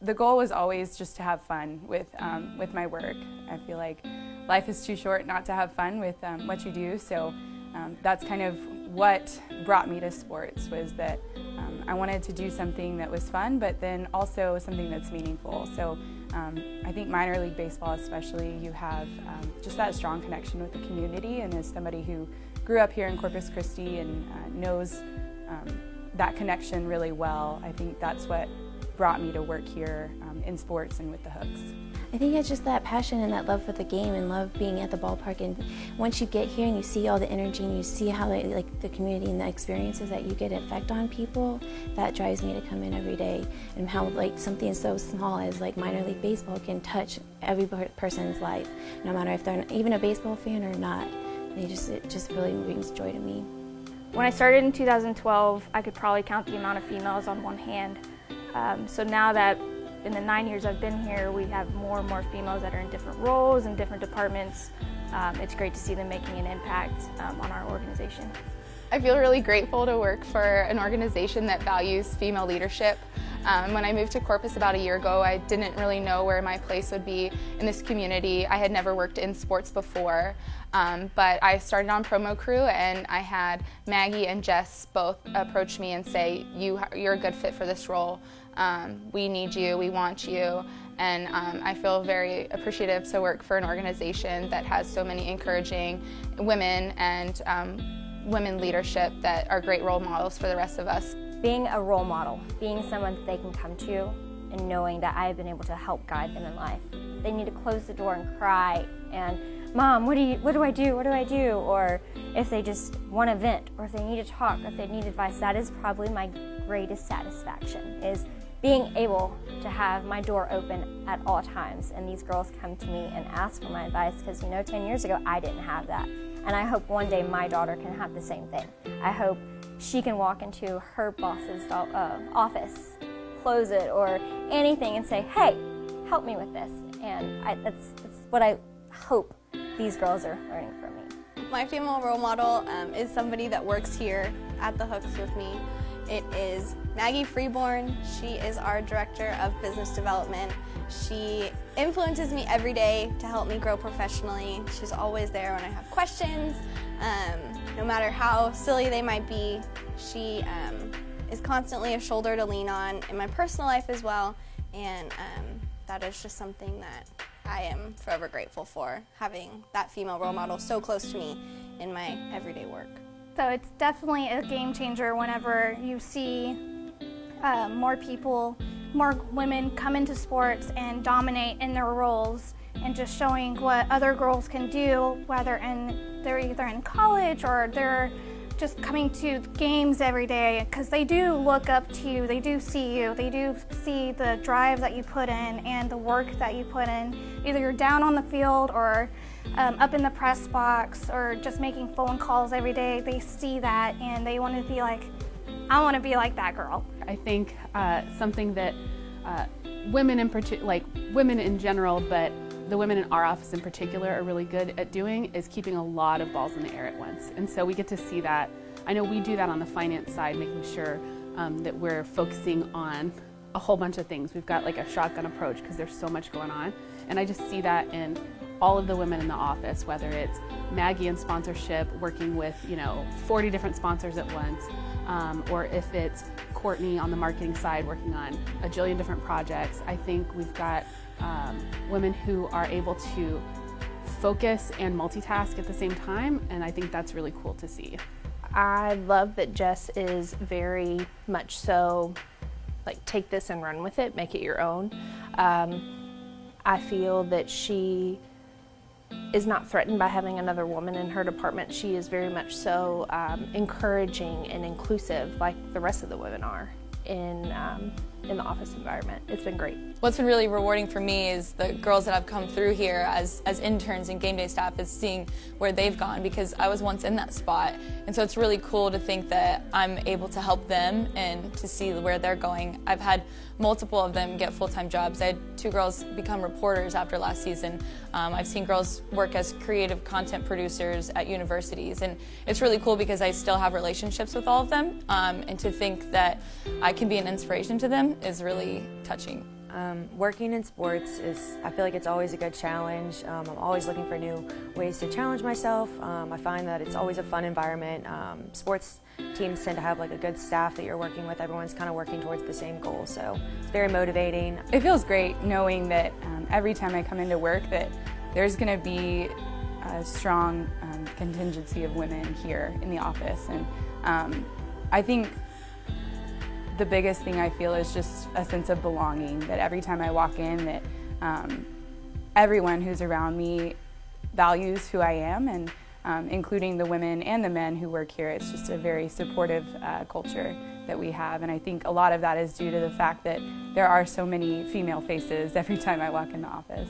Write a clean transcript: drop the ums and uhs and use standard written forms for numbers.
the goal was always just to have fun with my work. I feel like life is too short not to have fun with what you do, so that's kind of what brought me to sports, was that I wanted to do something that was fun, but then also something that's meaningful. So I think minor league baseball especially, you have just that strong connection with the community, and as somebody who grew up here in Corpus Christi and knows that connection really well, I think that's what brought me to work here in sports and with the Hooks. I think it's just that passion and that love for the game and love being at the ballpark. And once you get here and you see all the energy and you see how the community and the experiences that you get affect on people, that drives me to come in every day. And how something so small as minor league baseball can touch every person's life, no matter if they're even a baseball fan or not. It just really brings joy to me. When I started in 2012, I could probably count the amount of females on one hand. So now that in the 9 years I've been here, we have more and more females that are in different roles and different departments. It's great to see them making an impact on our organization. I feel really grateful to work for an organization that values female leadership. When I moved to Corpus about a year ago, I didn't really know where my place would be in this community. I had never worked in sports before, but I started on promo crew, and I had Maggie and Jess both approach me and say, you're a good fit for this role. We need you, we want you, and I feel very appreciative to work for an organization that has so many encouraging women and women leadership that are great role models for the rest of us. Being a role model, being someone that they can come to, and knowing that I've been able to help guide them in life. They need to close the door and cry and, Mom, what do I do? Or if they just want to vent, or if they need to talk, or if they need advice, that is probably my greatest satisfaction, is being able to have my door open at all times. And these girls come to me and ask for my advice, because 10 years ago I didn't have that. And I hope one day my daughter can have the same thing. I hope she can walk into her boss's office, close it or anything, and say, hey, help me with this. And that's what I hope these girls are learning from me. My female role model is somebody that works here at the Hooks with me. It is Maggie Freeborn. She is our Director of Business Development. She influences me every day to help me grow professionally. She's always there when I have questions. No matter how silly they might be, she is constantly a shoulder to lean on in my personal life as well, and that is just something that I am forever grateful for, having that female role model so close to me in my everyday work. So it's definitely a game changer whenever you see more people, more women come into sports and dominate in their roles, and just showing what other girls can do, whether they're either in college or they're just coming to games every day, because they do look up to you, they do see you, they do see the drive that you put in and the work that you put in. Either you're down on the field or up in the press box or just making phone calls every day. They see that and they want to be like, I want to be like that girl. I think something that women in general, but the women in our office in particular are really good at doing is keeping a lot of balls in the air at once. And so we get to see that. I know we do that on the finance side, making sure that we're focusing on a whole bunch of things. We've got a shotgun approach because there's so much going on. And I just see that in all of the women in the office, whether it's Maggie in sponsorship, working with 40 different sponsors at once, or if it's Courtney on the marketing side, working on a jillion different projects. I think we've got women who are able to focus and multitask at the same time, and I think that's really cool to see. I love that Jess is very much so take this and run with it, make it your own. I feel that she is not threatened by having another woman in her department. She is very much so encouraging and inclusive, like the rest of the women are in the office environment. It's been great. What's been really rewarding for me is the girls that have come through here as interns and game day staff, is seeing where they've gone, because I was once in that spot. And so it's really cool to think that I'm able to help them and to see where they're going. I've had multiple of them get full-time jobs. I had 2 girls become reporters after last season. I've seen girls work as creative content producers at universities, and it's really cool because I still have relationships with all of them, and to think that I can be an inspiration to them is really touching. Working in sports I feel like it's always a good challenge. I'm always looking for new ways to challenge myself. I find that it's always a fun environment. Sports teams tend to have like a good staff that you're working with. Everyone's kind of working towards the same goal, so it's very motivating. It feels great knowing that every time I come into work that there's going to be a strong contingency of women here in the office, and I think the biggest thing I feel is just a sense of belonging, that every time I walk in that everyone who's around me values who I am, and including the women and the men who work here. It's just a very supportive culture that we have, and I think a lot of that is due to the fact that there are so many female faces every time I walk in the office.